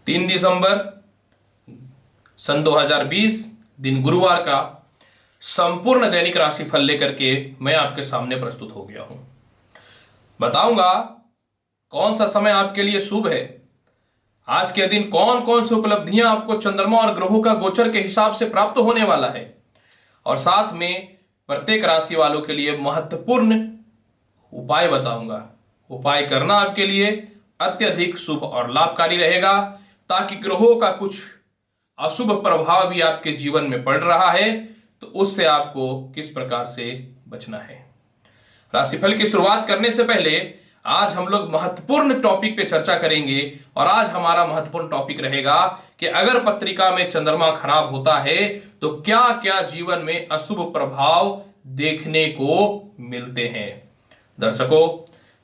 3 दिसंबर सन 2020 दिन गुरुवार का संपूर्ण दैनिक राशिफल लेकर के मैं आपके सामने प्रस्तुत हो गया हूं। बताऊंगा कौन सा समय आपके लिए शुभ है, आज के दिन कौन कौन सी उपलब्धियां आपको चंद्रमा और ग्रहों का गोचर के हिसाब से प्राप्त होने वाला है, और साथ में प्रत्येक राशि वालों के लिए महत्वपूर्ण उपाय बताऊंगा। उपाय करना आपके लिए अत्यधिक शुभ और लाभकारी रहेगा, ताकि ग्रहों का कुछ अशुभ प्रभाव भी आपके जीवन में पड़ रहा है तो उससे आपको किस प्रकार से बचना है। राशिफल की शुरुआत करने से पहले आज हम लोग महत्वपूर्ण टॉपिक पे चर्चा करेंगे, और आज हमारा महत्वपूर्ण टॉपिक रहेगा कि अगर पत्रिका में चंद्रमा खराब होता है तो क्या क्या जीवन में अशुभ प्रभाव देखने को मिलते हैं। दर्शकों,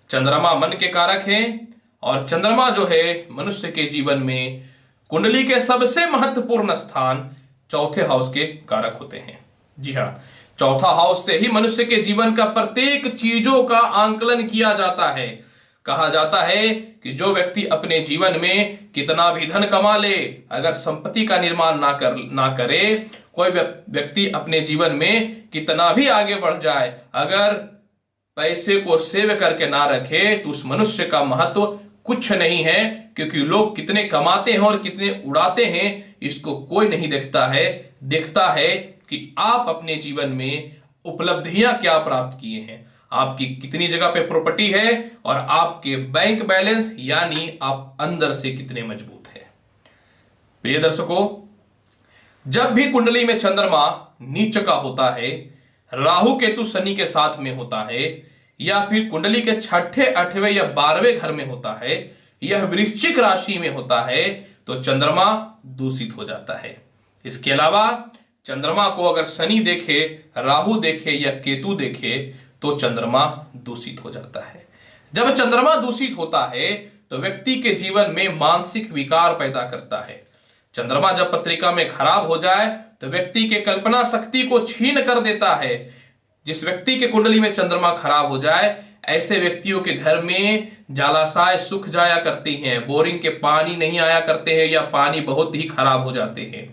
चंद्रमा मन के कारक हैं, और चंद्रमा जो है मनुष्य के जीवन में कुंडली के सबसे महत्वपूर्ण स्थान चौथे हाउस के कारक होते हैं। जी हाँ, चौथा हाउस से ही मनुष्य के जीवन का प्रत्येक चीजों का आंकलन किया जाता है। कहा जाता है कि जो व्यक्ति अपने जीवन में कितना भी धन कमा ले, अगर संपत्ति का निर्माण ना करे, कोई व्यक्ति अपने जीवन में कितना भी आगे बढ़ जाए, अगर पैसे को सेव करके ना रखे तो उस मनुष्य का महत्व कुछ नहीं है, क्योंकि लोग कितने कमाते हैं और कितने उड़ाते हैं इसको कोई नहीं देखता है। देखता है कि आप अपने जीवन में उपलब्धियां क्या प्राप्त किए हैं, आपकी कितनी जगह पे प्रॉपर्टी है, और आपके बैंक बैलेंस यानी आप अंदर से कितने मजबूत हैं। प्रिय दर्शकों, जब भी कुंडली में चंद्रमा नीच का होता है, राहु केतु शनि के साथ में होता है, या फिर कुंडली के छठे, आठवें या 12वें घर में होता है, यह वृश्चिक राशि में होता है, तो चंद्रमा दूषित हो जाता है। इसके अलावा चंद्रमा को अगर शनि देखे, राहु देखे या केतु देखे तो चंद्रमा दूषित हो जाता है। जब चंद्रमा दूषित होता है तो व्यक्ति के जीवन में मानसिक विकार पैदा करता है। चंद्रमा जब पत्रिका में खराब हो जाए तो व्यक्ति के कल्पना शक्ति को छीन कर देता है। जिस व्यक्ति के कुंडली में चंद्रमा खराब हो जाए, ऐसे व्यक्तियों के घर में जलाशय सूख जाया करती हैं, बोरिंग के पानी नहीं आया करते हैं, या पानी बहुत ही खराब हो जाते हैं।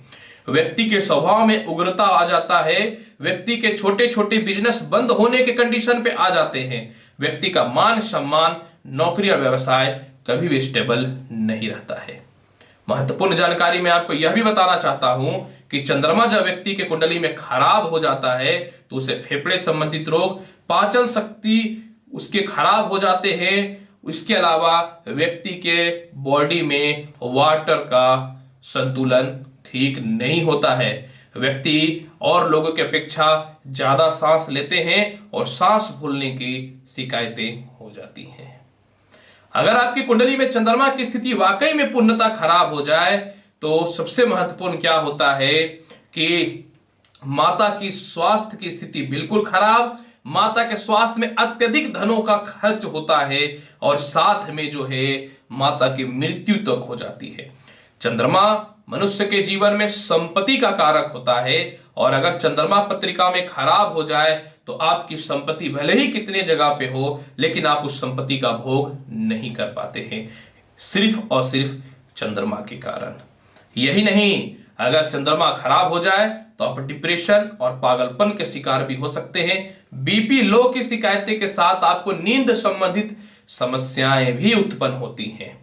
व्यक्ति के स्वभाव में उग्रता आ जाता है, व्यक्ति के छोटे छोटे बिजनेस बंद होने के कंडीशन पे आ जाते हैं। व्यक्ति का मान सम्मान, नौकरी और व्यवसाय कभी भी स्टेबल नहीं रहता है। महत्वपूर्ण जानकारी मैं आपको यह भी बताना चाहता हूं कि चंद्रमा जब व्यक्ति के कुंडली में खराब हो जाता है तो उसे फेफड़े संबंधित रोग, पाचन शक्ति उसके खराब हो जाते हैं। इसके अलावा व्यक्ति के बॉडी में वाटर का संतुलन ठीक नहीं होता है। व्यक्ति और लोगों की अपेक्षा ज्यादा सांस लेते हैं और सांस फूलने की शिकायतें हो जाती हैं। अगर आपकी कुंडली में चंद्रमा की स्थिति वाकई में पूर्णतः खराब हो जाए तो सबसे महत्वपूर्ण क्या होता है कि माता की स्वास्थ्य की स्थिति बिल्कुल खराब, माता के स्वास्थ्य में अत्यधिक धनों का खर्च होता है, और साथ में जो है माता की मृत्यु तक हो जाती है। चंद्रमा मनुष्य के जीवन में संपत्ति का कारक होता है, और अगर चंद्रमा पत्रिका में खराब हो जाए तो आपकी संपत्ति भले ही कितने जगह पे हो, लेकिन आप उस संपत्ति का भोग नहीं कर पाते हैं, सिर्फ और सिर्फ चंद्रमा के कारण। यही नहीं, अगर चंद्रमा खराब हो जाए तो आप डिप्रेशन और पागलपन के शिकार भी हो सकते हैं। बीपी लो की शिकायतें के साथ आपको नींद संबंधित समस्याएं भी उत्पन्न होती हैं।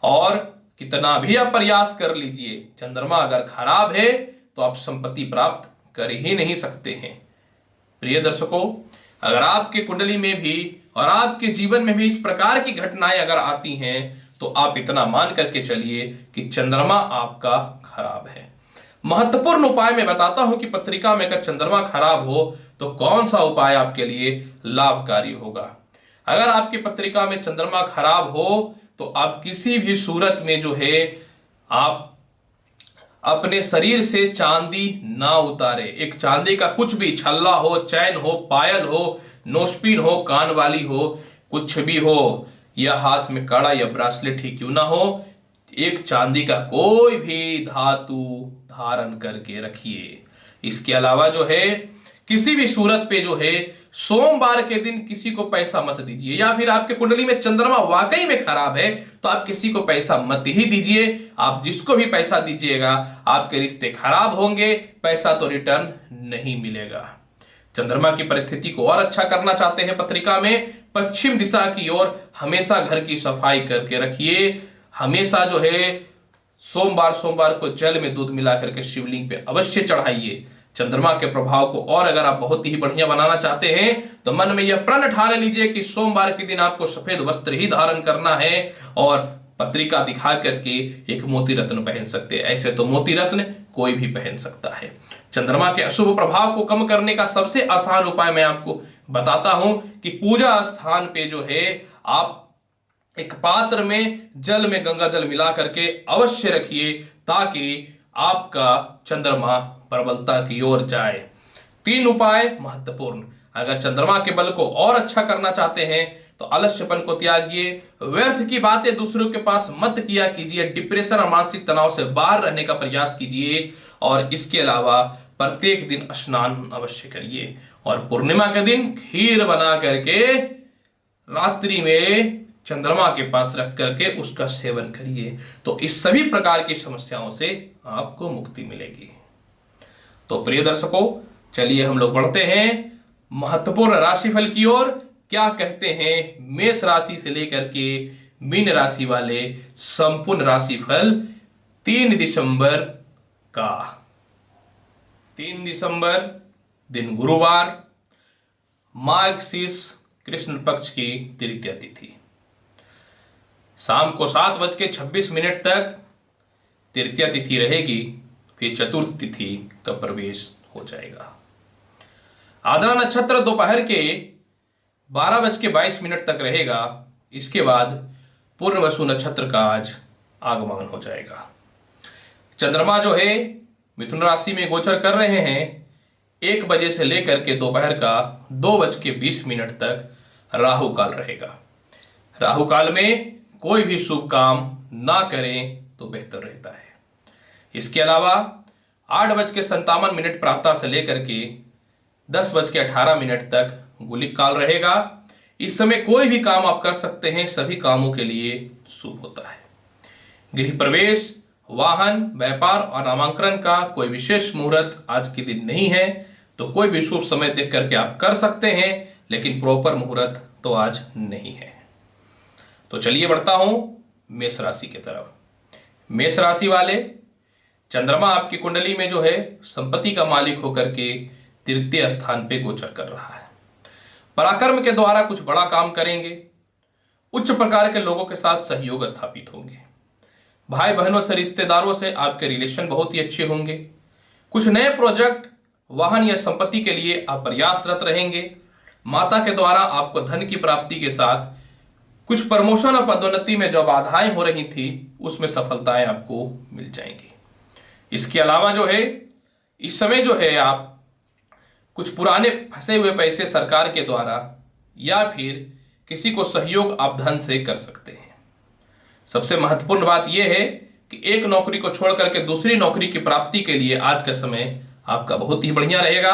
और कितना भी आप प्रयास कर लीजिए, चंद्रमा अगर खराब है तो आप संपत्ति प्राप्त कर ही नहीं सकते हैं। प्रिय दर्शकों, अगर आपके कुंडली में भी और आपके जीवन में भी इस प्रकार की घटनाएं अगर आती हैं तो आप इतना मान करके चलिए कि चंद्रमा आपका खराब है। महत्वपूर्ण उपाय मैं बताता हूं कि पत्रिका में अगर चंद्रमा खराब हो तो कौन सा उपाय आपके लिए लाभकारी होगा। अगर आपकी पत्रिका में चंद्रमा खराब हो तो आप किसी भी सूरत में जो है आप अपने शरीर से चांदी ना उतारे। एक चांदी का कुछ भी, छल्ला हो, चैन हो, पायल हो, नोस्पिन हो, कान वाली हो, कुछ भी हो, या हाथ में कड़ा या ब्रासलेट ही क्यों ना हो, एक चांदी का कोई भी धातु धारण करके रखिए। इसके अलावा जो है किसी भी सूरत पे जो है सोमवार के दिन किसी को पैसा मत दीजिए, या फिर आपके कुंडली में चंद्रमा वाकई में खराब है तो आप किसी को पैसा मत ही दीजिए। आप जिसको भी पैसा दीजिएगा आपके रिश्ते खराब होंगे, पैसा तो रिटर्न नहीं मिलेगा। चंद्रमा की परिस्थिति को और अच्छा करना चाहते हैं पत्रिका में, पश्चिम दिशा की ओर हमेशा घर की सफाई करके रखिए। हमेशा जो है सोमवार को जल में दूध मिला करके शिवलिंग पे अवश्य चढ़ाइए। चंद्रमा के प्रभाव को और अगर आप बहुत ही बढ़िया बनाना चाहते हैं तो मन में यह प्रण ठान लीजिए कि सोमवार के दिन आपको सफेद वस्त्र ही धारण करना है और पत्रिका दिखा करके एक मोती रत्न पहन सकते हैं। ऐसे तो मोती रत्न कोई भी पहन सकता है। चंद्रमा के अशुभ प्रभाव को कम करने का सबसे आसान उपाय मैं आपको बताता हूं कि पूजा स्थान पे जो है आप एक पात्र में जल में गंगा जल मिला करके अवश्य रखिए, ताकि आपका चंद्रमा प्रबलता की ओर जाए। 3 उपाय महत्वपूर्ण। अगर चंद्रमा के बल को और अच्छा करना चाहते हैं तो आलस्यपन को त्यागिए, व्यर्थ की बातें दूसरों के पास मत किया कीजिए, डिप्रेशन और मानसिक तनाव से बाहर रहने का प्रयास कीजिए, और इसके अलावा प्रत्येक दिन स्नान अवश्य करिए, और पूर्णिमा के दिन खीर बना करके रात्रि में चंद्रमा के पास रख करके उसका सेवन करिए। तो इस सभी प्रकार की समस्याओं से आपको मुक्ति मिलेगी। तो प्रिय दर्शकों, चलिए हम लोग बढ़ते हैं महत्वपूर्ण राशिफल की ओर। क्या कहते हैं मेष राशि से लेकर के मीन राशि वाले संपूर्ण राशिफल 3 दिसंबर का। 3 दिसंबर दिन गुरुवार, मार्गशीर्ष कृष्ण पक्ष की तृतीया तिथि, शाम को 7:26 तक तृतीया तिथि रहेगी, फिर चतुर्थ तिथि का प्रवेश हो जाएगा। आद्रा नक्षत्र दोपहर के 12:22 तक रहेगा। इसके बाद पूर्णवसु नक्षत्र का आज आगमन हो जाएगा। चंद्रमा जो है मिथुन राशि में गोचर कर रहे हैं। 1 बजे से लेकर के दोपहर का 2:20 तक राहु काल रहेगा। राहु काल में कोई भी शुभ काम ना करें तो बेहतर रहता है। इसके अलावा 8:57 प्रातः से लेकर के 10:18 तक गुलिक काल रहेगा। इस समय कोई भी काम आप कर सकते हैं, सभी कामों के लिए शुभ होता है। गृह प्रवेश, वाहन, व्यापार और नामांकन का कोई विशेष मुहूर्त आज के दिन नहीं है, तो कोई भी शुभ समय देख करके आप कर सकते हैं, लेकिन प्रॉपर मुहूर्त तो आज नहीं है। तो चलिए बढ़ता हूं मेष राशि की तरफ। मेष राशि वाले, चंद्रमा आपकी कुंडली में जो है संपत्ति का मालिक होकर के तृतीय स्थान पे गोचर कर रहा है। पराक्रम के द्वारा कुछ बड़ा काम करेंगे। उच्च प्रकार के लोगों के साथ सहयोग स्थापित होंगे। भाई बहनों से, रिश्तेदारों से आपके रिलेशन बहुत ही अच्छे होंगे। कुछ नए प्रोजेक्ट, वाहन या संपत्ति के लिए आप प्रयासरत रहेंगे। माता के द्वारा आपको धन की प्राप्ति के साथ कुछ प्रमोशन और पदोन्नति में जो बाधाएं हो रही थी उसमें सफलताएं आपको मिल जाएंगी। इसके अलावा जो है इस समय जो है आप कुछ पुराने फंसे हुए पैसे सरकार के द्वारा या फिर किसी को सहयोग आप धन से कर सकते हैं। सबसे महत्वपूर्ण बात यह है कि एक नौकरी को छोड़ करके दूसरी नौकरी की प्राप्ति के लिए आज का समय आपका बहुत ही बढ़िया रहेगा।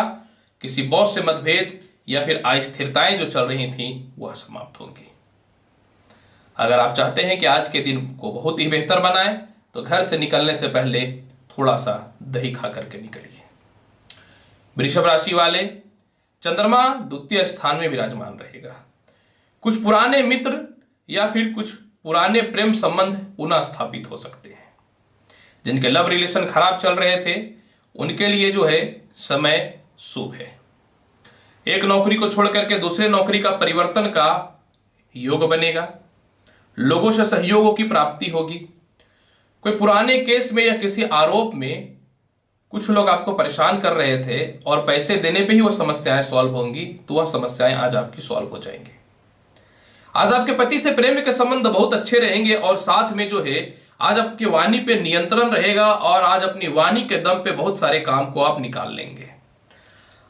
किसी बॉस से मतभेद या फिर अस्थिरताएं जो चल रही थी वह समाप्त होंगी। अगर आप चाहते हैं कि आज के दिन को बहुत ही बेहतर बनाएं तो घर से निकलने से पहले थोड़ा सा दही खा करके निकलिए। वृषभ राशि वाले, चंद्रमा द्वितीय स्थान में विराजमान रहेगा। कुछ पुराने मित्र या फिर कुछ पुराने प्रेम संबंध पुनः स्थापित हो सकते हैं। जिनके लव रिलेशन खराब चल रहे थे उनके लिए जो है समय शुभ है। एक नौकरी को छोड़ करके दूसरे नौकरी का परिवर्तन का योग बनेगा। लोगों से सहयोगों की प्राप्ति होगी। कोई पुराने केस में या किसी आरोप में कुछ लोग आपको परेशान कर रहे थे और पैसे देने पे ही वो समस्याएं सॉल्व होंगी, तो वह समस्याएं आज आपकी सॉल्व हो जाएंगी। आज आपके पति से प्रेम के संबंध बहुत अच्छे रहेंगे और साथ में जो है आज आपकी वाणी पे नियंत्रण रहेगा और आज अपनी वाणी के दम पे बहुत सारे काम को आप निकाल लेंगे।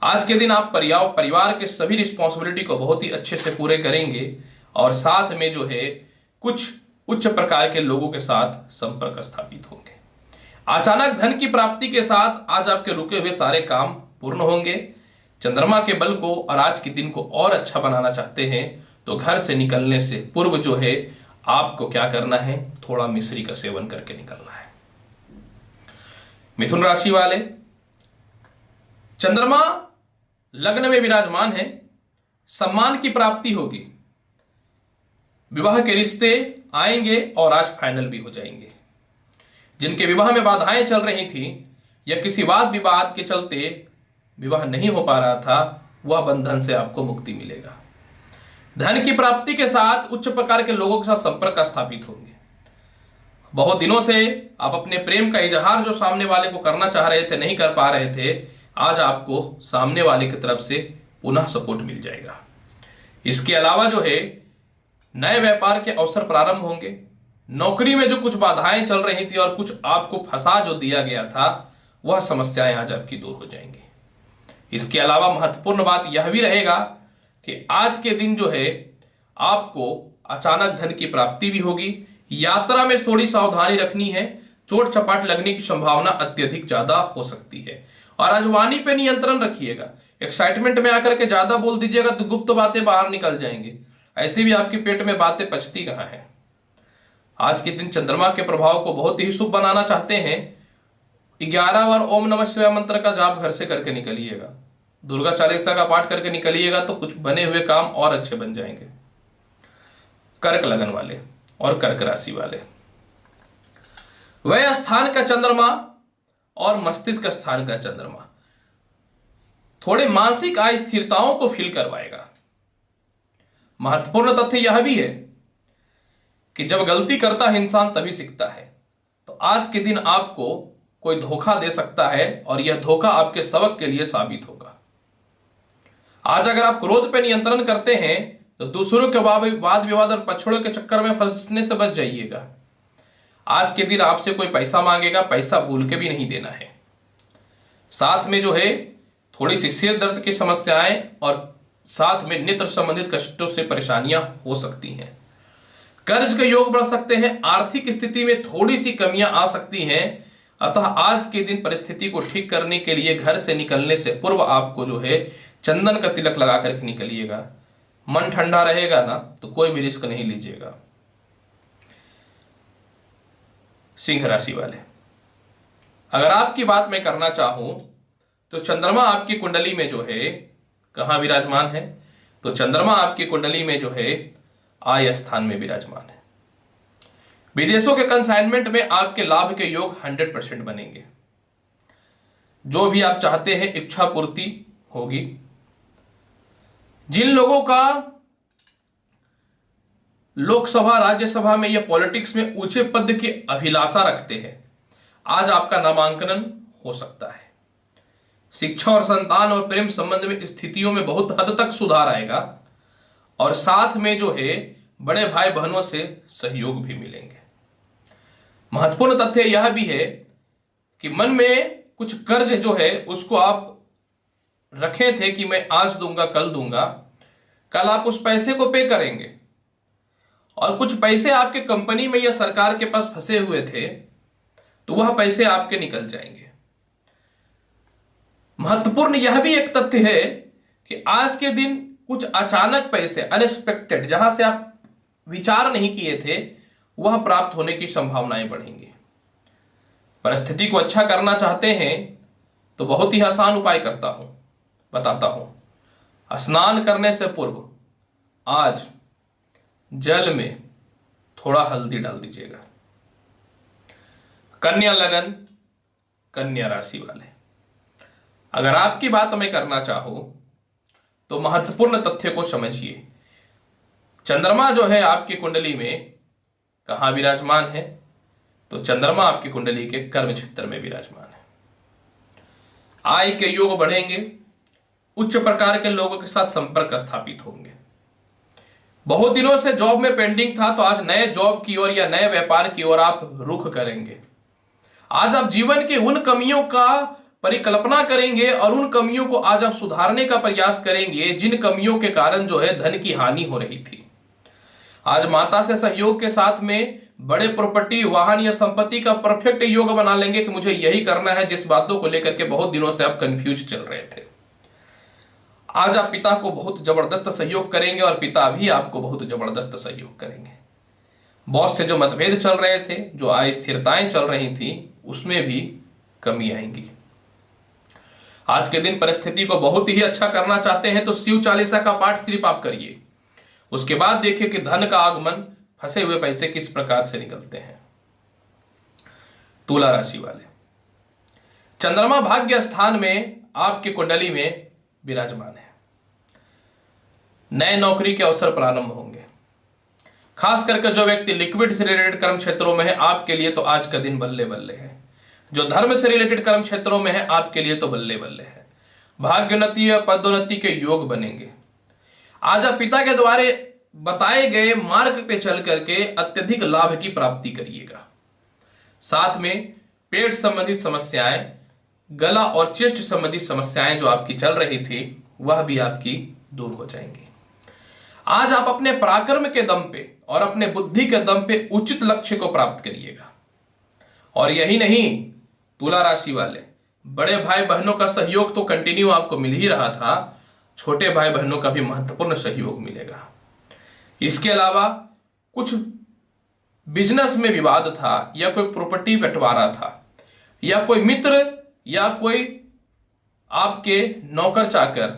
आज के दिन आप परिवार के सभी रिस्पॉन्सिबिलिटी को बहुत ही अच्छे से पूरे करेंगे और साथ में जो है कुछ उच्च प्रकार के लोगों के साथ संपर्क स्थापित होंगे। अचानक धन की प्राप्ति के साथ आज आपके रुके हुए सारे काम पूर्ण होंगे। चंद्रमा के बल को और आज के दिन को और अच्छा बनाना चाहते हैं तो घर से निकलने से पूर्व जो है आपको क्या करना है, थोड़ा मिश्री का सेवन करके निकलना है। मिथुन राशि वाले, चंद्रमा लग्न में विराजमान है, सम्मान की प्राप्ति होगी, विवाह के रिश्ते आएंगे और आज फाइनल भी हो जाएंगे। जिनके विवाह में बाधाएं चल रही थी या किसी वाद विवाद के चलते विवाह नहीं हो पा रहा था, वह बंधन से आपको मुक्ति मिलेगा। धन की प्राप्ति के साथ उच्च प्रकार के लोगों के साथ संपर्क स्थापित होंगे। बहुत दिनों से आप अपने प्रेम का इजहार जो सामने वाले को करना चाह रहे थे, नहीं कर पा रहे थे, आज आपको सामने वाले की तरफ से पुनः सपोर्ट मिल जाएगा। इसके अलावा जो है नए व्यापार के अवसर प्रारंभ होंगे। नौकरी में जो कुछ बाधाएं चल रही थी और कुछ आपको फंसा जो दिया गया था, वह समस्याएं आज आपकी दूर हो जाएंगी। इसके अलावा महत्वपूर्ण बात यह भी रहेगा कि आज के दिन जो है आपको अचानक धन की प्राप्ति भी होगी। यात्रा में थोड़ी सावधानी रखनी है, चोट चपाट लगने की संभावना अत्यधिक ज्यादा हो सकती है। और आज वाणी पे नियंत्रण रखिएगा। एक्साइटमेंट में आकर के ज्यादा बोल दीजिएगा तो गुप्त बातें बाहर निकल जाएंगी। ऐसे भी आपके पेट में बातें पचती कहां है। आज के दिन चंद्रमा के प्रभाव को बहुत ही शुभ बनाना चाहते हैं, 11 बार ओम नमः शिवाय मंत्र का जाप घर से करके निकलिएगा। दुर्गा चालीसा का पाठ करके निकलिएगा तो कुछ बने हुए काम और अच्छे बन जाएंगे। कर्क लगन वाले और कर्क राशि वाले, वह स्थान का चंद्रमा और मस्तिष्क स्थान का चंद्रमा थोड़े मानसिक अस्थिरताओं को फील करवाएगा। महत्वपूर्ण तथ्य यह भी है कि जब गलती करता है इंसान तभी सीखता है। तो आज के दिन आपको कोई धोखा दे सकता है और यह धोखा आपके सबक के लिए साबित होगा। आज अगर आप क्रोध पर नियंत्रण करते हैं तो दूसरों के वाद विवाद और पछड़ों के चक्कर में फंसने से बच जाइएगा। आज के दिन आपसे कोई पैसा मांगेगा, पैसा भूल के भी नहीं देना है। साथ में जो है थोड़ी सी सिर दर्द की समस्याएं और साथ में नेत्र संबंधित कष्टों से परेशानियां हो सकती हैं। कर्ज के योग बढ़ सकते हैं। आर्थिक स्थिति में थोड़ी सी कमियां आ सकती हैं। अतः आज के दिन परिस्थिति को ठीक करने के लिए घर से निकलने से पूर्व आपको जो है चंदन का तिलक लगा करके निकलिएगा। मन ठंडा रहेगा ना तो कोई भी रिस्क नहीं लीजिएगा। सिंह राशि वाले, अगर आपकी बात मैं करना चाहूं तो चंद्रमा आपकी कुंडली में जो है कहां विराजमान है, तो चंद्रमा आपकी कुंडली में जो है आय स्थान में विराजमान है। विदेशों के कंसाइनमेंट में आपके लाभ के योग 100% बनेंगे। जो भी आप चाहते हैं इच्छा पूर्ति होगी। जिन लोगों का लोकसभा राज्यसभा में या पॉलिटिक्स में ऊंचे पद की अभिलाषा रखते हैं, आज आपका नामांकन हो सकता है। शिक्षा और संतान और प्रेम संबंध में स्थितियों में बहुत हद तक सुधार आएगा और साथ में जो है बड़े भाई बहनों से सहयोग भी मिलेंगे। महत्वपूर्ण तथ्य यह भी है कि मन में कुछ कर्ज जो है उसको आप रखे थे कि मैं आज दूंगा कल दूंगा, कल आप उस पैसे को पे करेंगे। और कुछ पैसे आपके कंपनी में या सरकार के पास फंसे हुए थे तो वह पैसे आपके निकल जाएंगे। महत्वपूर्ण यह भी एक तथ्य है कि आज के दिन कुछ अचानक पैसे अनएक्सपेक्टेड, जहां से आप विचार नहीं किए थे, वह प्राप्त होने की संभावनाएं बढ़ेंगी। परिस्थिति को अच्छा करना चाहते हैं तो बहुत ही आसान उपाय बताता हूं। स्नान करने से पूर्व आज जल में थोड़ा हल्दी डाल दीजिएगा। कन्या लगन, कन्या राशि वाले, अगर आपकी बात मैं करना चाहूं तो महत्वपूर्ण तथ्य को समझिए। चंद्रमा जो है आपकी कुंडली में कहां विराजमान है, तो चंद्रमा आपकी कुंडली के कर्म क्षेत्र में विराजमान है। आय के योग बढ़ेंगे। उच्च प्रकार के लोगों के साथ संपर्क स्थापित होंगे। बहुत दिनों से जॉब में पेंडिंग था तो आज नए जॉब की ओर या नए व्यापार की ओर आप रुख करेंगे। आज आप जीवन के उन कमियों का परिकल्पना करेंगे और उन कमियों को आज आप सुधारने का प्रयास करेंगे जिन कमियों के कारण जो है धन की हानि हो रही थी। आज माता से सहयोग के साथ में बड़े प्रॉपर्टी, वाहन या संपत्ति का परफेक्ट योग बना लेंगे कि मुझे यही करना है, जिस बातों को लेकर के बहुत दिनों से आप कंफ्यूज चल रहे थे। आज आप पिता को बहुत जबरदस्त सहयोग करेंगे और पिता भी आपको बहुत जबरदस्त सहयोग करेंगे। बॉस से जो मतभेद चल रहे थे, जो अस्थिरताएं चल रही थी, उसमें भी कमी आएंगी। आज के दिन परिस्थिति को बहुत ही अच्छा करना चाहते हैं तो शिव चालीसा का पाठ सिर्फ आप करिए। उसके बाद देखिए कि धन का आगमन, फंसे हुए पैसे किस प्रकार से निकलते हैं। तुला राशि वाले, चंद्रमा भाग्य स्थान में आपकी कुंडली में विराजमान है। नए नौकरी के अवसर प्रारंभ होंगे। खास करके जो व्यक्ति लिक्विड से रिलेटेड कर्म क्षेत्रों में है, आपके लिए तो आज का दिन बल्ले बल्ले है। जो धर्म से रिलेटेड कर्म क्षेत्रों में है, आपके लिए तो बल्ले बल्ले है। भाग्योन्नति या पदोन्नति के योग बनेंगे। आज आप पिता के द्वारा बताए गए मार्ग पे चल करके अत्यधिक लाभ की प्राप्ति करिएगा। साथ में पेट संबंधित समस्याएं, गला और चेस्ट संबंधित समस्याएं जो आपकी चल रही थी, वह भी आपकी दूर हो जाएंगी। आज आप अपने पराक्रम के दम पे और अपने बुद्धि के दम पे उचित लक्ष्य को प्राप्त करिएगा। और यही नहीं, तुला राशि वाले, बड़े भाई बहनों का सहयोग तो कंटिन्यू आपको मिल ही रहा था, छोटे भाई बहनों का भी महत्वपूर्ण सहयोग मिलेगा। इसके अलावा कुछ बिजनेस में विवाद था, या कोई प्रॉपर्टी बंटवारा था, या कोई मित्र या कोई आपके नौकर चाकर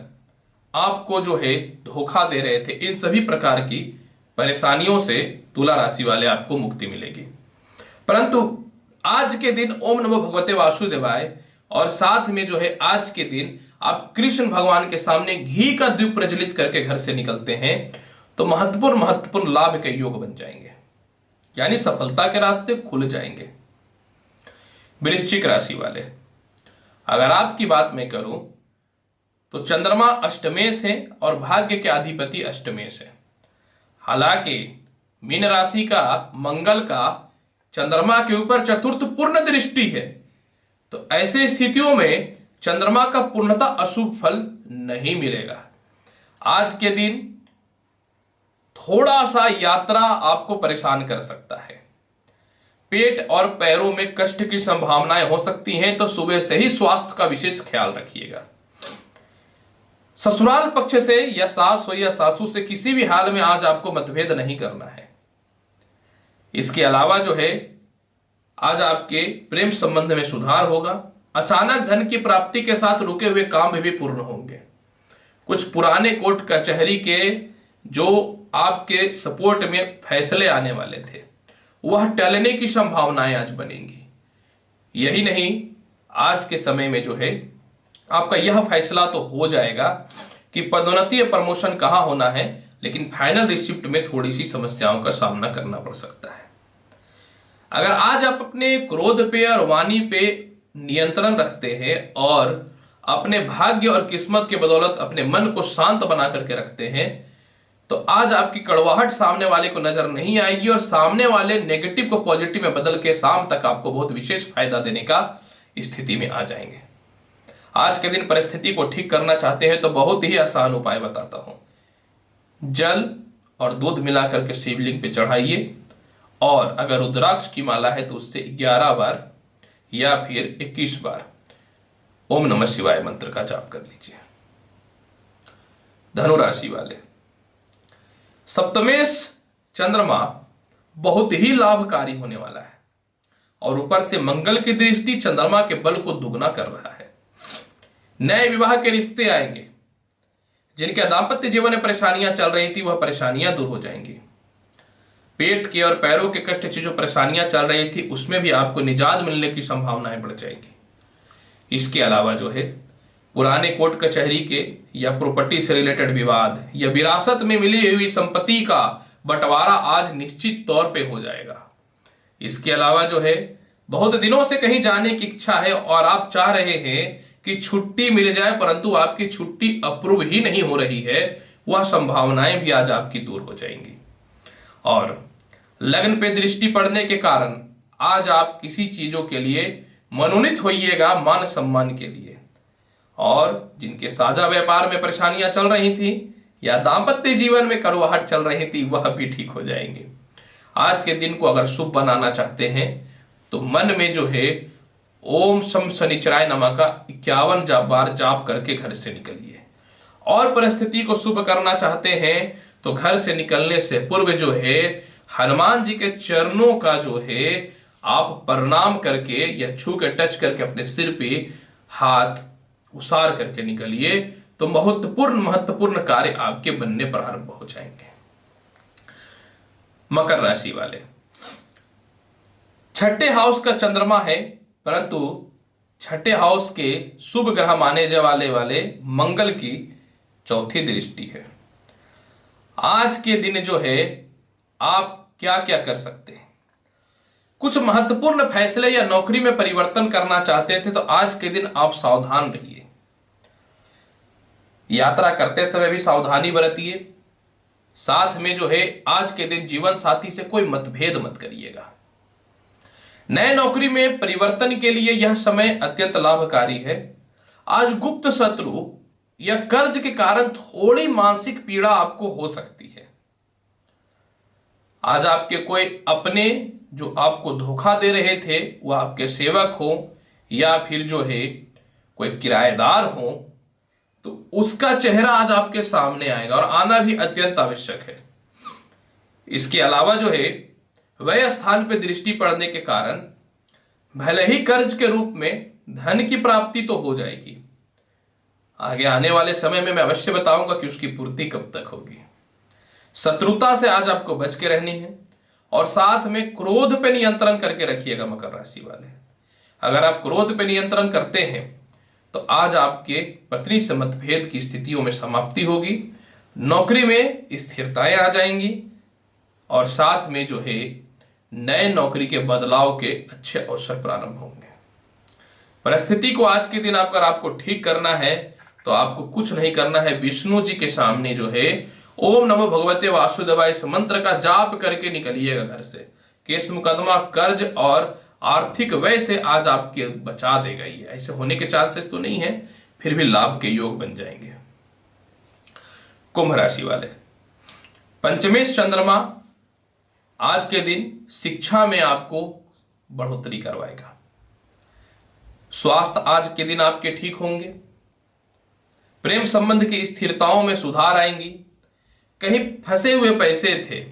आपको जो है धोखा दे रहे थे, इन सभी प्रकार की परेशानियों से तुला राशि वाले आपको मुक्ति मिलेगी। परंतु आज के दिन ओम नमो भगवते वासुदेवाय, और साथ में जो है आज के दिन आप कृष्ण भगवान के सामने घी का दीप प्रज्वलित करके घर से निकलते हैं तो महत्वपूर्ण लाभ के योग बन जाएंगे, यानी सफलता के रास्ते खुल जाएंगे। वृश्चिक राशि वाले, अगर आपकी बात मैं करूं तो चंद्रमा अष्टमेश है और भाग्य के अधिपति अष्टमेश है। हालांकि मीन राशि का मंगल का चंद्रमा के ऊपर चतुर्थ पूर्ण दृष्टि है, तो ऐसे स्थितियों में चंद्रमा का पूर्णतः अशुभ फल नहीं मिलेगा। आज के दिन थोड़ा सा यात्रा आपको परेशान कर सकता है। पेट और पैरों में कष्ट की संभावनाएं हो सकती हैं, तो सुबह से ही स्वास्थ्य का विशेष ख्याल रखिएगा। ससुराल पक्ष से या सास हो या सासू से किसी भी हाल में आज आपको मतभेद नहीं करना है। इसके अलावा जो है आज आपके प्रेम संबंध में सुधार होगा। अचानक धन की प्राप्ति के साथ रुके हुए काम भी पूर्ण होंगे। कुछ पुराने कोर्ट कचहरी के जो आपके सपोर्ट में फैसले आने वाले थे, वह टलने की संभावनाएं आज बनेंगी। यही नहीं, आज के समय में जो है आपका यह फैसला तो हो जाएगा कि पदोन्नति या प्रमोशन कहां होना है, लेकिन फाइनल रिसिप्ट में थोड़ी सी समस्याओं का सामना करना पड़ सकता है। अगर आज आप अपने क्रोध पे और वाणी पे नियंत्रण रखते हैं और अपने भाग्य और किस्मत के बदौलत अपने मन को शांत बना करके रखते हैं, तो आज आपकी कड़वाहट सामने वाले को नजर नहीं आएगी और सामने वाले नेगेटिव को पॉजिटिव में बदल के शाम तक आपको बहुत विशेष फायदा देने का स्थिति में आ जाएंगे। आज के दिन परिस्थिति को ठीक करना चाहते हैं तो बहुत ही आसान उपाय बताता हूं। जल और दूध मिलाकर के शिवलिंग पे चढ़ाइए, और अगर रुद्राक्ष की माला है तो उससे 11 बार या फिर 21 बार ओम नमः शिवाय मंत्र का जाप कर लीजिए। धनु राशि वाले, सप्तमेश चंद्रमा बहुत ही लाभकारी होने वाला है और ऊपर से मंगल की दृष्टि चंद्रमा के बल को दुगना कर रहा है। नए विवाह के रिश्ते आएंगे। जिनके दाम्पत्य जीवन में परेशानियां चल रही थी, वह परेशानियां दूर हो जाएंगी। पेट के और पैरों के कष्ट से जो परेशानियां चल रही थी, उसमें भी आपको निजात मिलने की संभावनाएं बढ़ जाएंगी। इसके अलावा जो है पुराने कोर्ट कचहरी के या प्रॉपर्टी से रिलेटेड विवाद या विरासत में मिली हुई संपत्ति का बंटवारा आज निश्चित तौर पे हो जाएगा। इसके अलावा जो है बहुत दिनों से कहीं जाने की इच्छा है और आप चाह रहे हैं कि छुट्टी मिल जाए, परंतु आपकी छुट्टी अप्रूव ही नहीं हो रही है, वह संभावनाएं भी आज आपकी दूर हो जाएंगी। और लग्न पे दृष्टि पड़ने के कारण आज आप किसी चीजों के लिए मनोनीत होइएगा, मान सम्मान के लिए। और जिनके साझा व्यापार में परेशानियां चल रही थी या दाम्पत्य जीवन में कड़वाहट चल रही थी, वह भी ठीक हो जाएंगे। आज के दिन को अगर शुभ बनाना चाहते हैं तो मन में जो है ओम शम शनिचराय नमः का 51 बार जाप करके घर से निकलिए। और परिस्थिति को शुभ करना चाहते हैं तो घर से निकलने से पूर्व जो है हनुमान जी के चरणों का जो है आप प्रणाम करके या छू के टच करके अपने सिर पे हाथ उसार करके निकलिए, तो महत्वपूर्ण महत्वपूर्ण कार्य आपके बनने प्रारंभ हो जाएंगे। मकर राशि वाले, छठे हाउस का चंद्रमा है, परंतु छठे हाउस के शुभ ग्रह माने जाने वाले मंगल की चौथी दृष्टि है। आज के दिन जो है आप क्या क्या कर सकते हैं? कुछ महत्वपूर्ण फैसले या नौकरी में परिवर्तन करना चाहते थे तो आज के दिन आप सावधान रहिए। यात्रा करते समय भी सावधानी बरतिए। साथ में जो है आज के दिन जीवन साथी से कोई मतभेद मत करिएगा। नए नौकरी में परिवर्तन के लिए यह समय अत्यंत लाभकारी है। आज गुप्त शत्रु या कर्ज के कारण थोड़ी मानसिक पीड़ा आपको हो सकती है। आज आपके कोई अपने जो आपको धोखा दे रहे थे वह आपके सेवक हो या फिर जो है कोई किराएदार हो, तो उसका चेहरा आज आपके सामने आएगा और आना भी अत्यंत आवश्यक है। इसके अलावा जो है वह स्थान पर दृष्टि पड़ने के कारण भले ही कर्ज के रूप में धन की प्राप्ति तो हो जाएगी, आगे आने वाले समय में मैं अवश्य बताऊंगा कि उसकी पूर्ति कब तक होगी। शत्रुता से आज आपको बच के रहनी है और साथ में क्रोध पे नियंत्रण करके रखिएगा। मकर राशि वाले, अगर आप क्रोध पे नियंत्रण करते हैं तो आज आपके पत्नी से मतभेद की स्थितियों में समाप्ति होगी, नौकरी में स्थिरताएं आ जाएंगी और साथ में जो है नए नौकरी के बदलाव के अच्छे अवसर प्रारंभ होंगे। परिस्थिति को आज के दिन अगर आपको ठीक करना है तो आपको कुछ नहीं करना है, विष्णु जी के सामने जो है ओम नमो भगवते वासुदेवाय इस मंत्र का जाप करके निकलिएगा घर से। केस मुकदमा कर्ज और आर्थिक व्यय से आज आपके बचा देगा। ये ऐसे होने के चांसेस तो नहीं है, फिर भी लाभ के योग बन जाएंगे। कुंभ राशि वाले, पंचमेश चंद्रमा आज के दिन शिक्षा में आपको बढ़ोतरी करवाएगा। स्वास्थ्य आज के दिन आपके ठीक होंगे। प्रेम संबंध की स्थिरताओं में सुधार आएंगी। कहीं फंसे हुए पैसे थे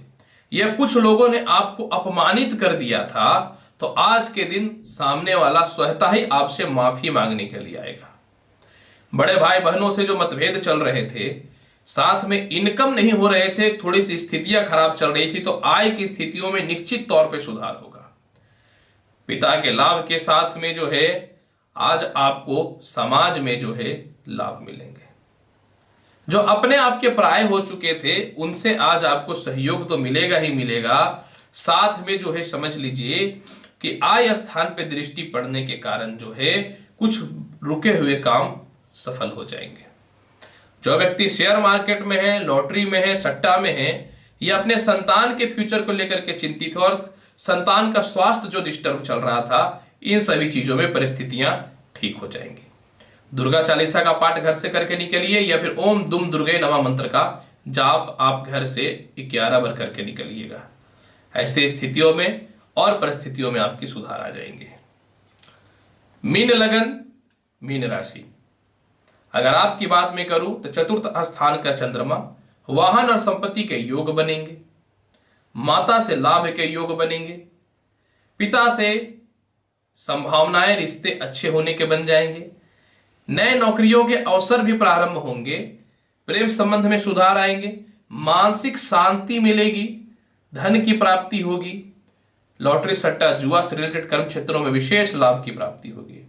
या कुछ लोगों ने आपको अपमानित कर दिया था तो आज के दिन सामने वाला स्वतः ही आपसे माफी मांगने के लिए आएगा। बड़े भाई बहनों से जो मतभेद चल रहे थे, साथ में इनकम नहीं हो रहे थे, थोड़ी सी स्थितियां खराब चल रही थी, तो आय की स्थितियों में निश्चित तौर पे सुधार होगा। पिता के लाभ के साथ में जो है आज आपको समाज में जो है लाभ मिलेंगे। जो अपने आप के पराये हो चुके थे उनसे आज आपको सहयोग तो मिलेगा ही मिलेगा। साथ में जो है समझ लीजिए कि आय स्थान पे दृष्टि पड़ने के कारण जो है कुछ रुके हुए काम सफल हो जाएंगे। जो व्यक्ति शेयर मार्केट में है, लॉटरी में है, सट्टा में है या अपने संतान के फ्यूचर को लेकर के चिंतित हो और संतान का स्वास्थ्य जो डिस्टर्ब चल रहा था, इन सभी चीजों में परिस्थितियां ठीक हो जाएंगी। दुर्गा चालीसा का पाठ घर से करके निकलिए या फिर ओम दुम दुर्गे नमः मंत्र का जाप आप घर से 11 बार करके निकलिएगा। ऐसे स्थितियों में और परिस्थितियों में आपकी सुधार आ जाएंगे। मीन लगन, मीन राशि, अगर आपकी बात में करूं तो चतुर्थ स्थान का चंद्रमा वाहन और संपत्ति के योग बनेंगे। माता से लाभ के योग बनेंगे। पिता से संभावनाएं रिश्ते अच्छे होने के बन जाएंगे। नए नौकरियों के अवसर भी प्रारंभ होंगे। प्रेम संबंध में सुधार आएंगे। मानसिक शांति मिलेगी। धन की प्राप्ति होगी। लॉटरी सट्टा जुआ से रिलेटेड कर्म क्षेत्रों में विशेष लाभ की प्राप्ति होगी।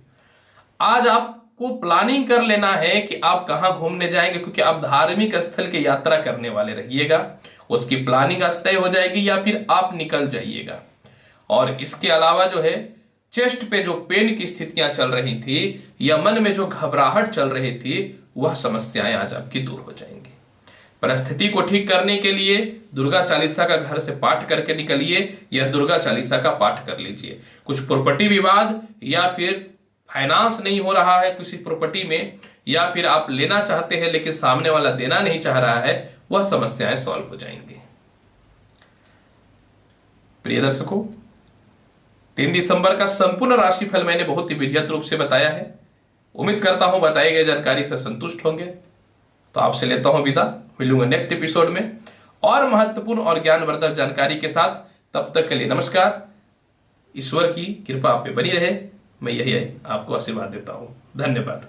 आज आपको प्लानिंग कर लेना है कि आप कहां घूमने जाएंगे, क्योंकि आप धार्मिक स्थल की यात्रा करने वाले रहिएगा। उसकी प्लानिंग आज तय हो जाएगी या फिर आप निकल जाइएगा। और इसके अलावा जो है चेस्ट पे जो पेन की स्थितियां चल रही थी या मन में जो घबराहट चल रही थी, वह समस्याएं आज आपकी दूर हो जाएंगी। परिस्थिति को ठीक करने के लिए दुर्गा चालीसा का घर से पाठ करके निकलिए या दुर्गा चालीसा का पाठ कर लीजिए। कुछ प्रॉपर्टी विवाद या फिर फाइनेंस नहीं हो रहा है किसी प्रॉपर्टी में, या फिर आप लेना चाहते हैं लेकिन सामने वाला देना नहीं चाह रहा है, वह समस्याएं सॉल्व हो जाएंगी। प्रिय दर्शकों, 3 दिसंबर का संपूर्ण राशिफल मैंने बहुत ही विधिवत रूप से बताया है। उम्मीद करता हूं बताई गई जानकारी से संतुष्ट होंगे। तो आपसे लेता हूं विदा, मिलूंगा नेक्स्ट एपिसोड में और महत्वपूर्ण और ज्ञानवर्धक जानकारी के साथ। तब तक के लिए नमस्कार। ईश्वर की कृपा आप पे बनी रहे, मैं यही आपको आशीर्वाद देता हूं। धन्यवाद।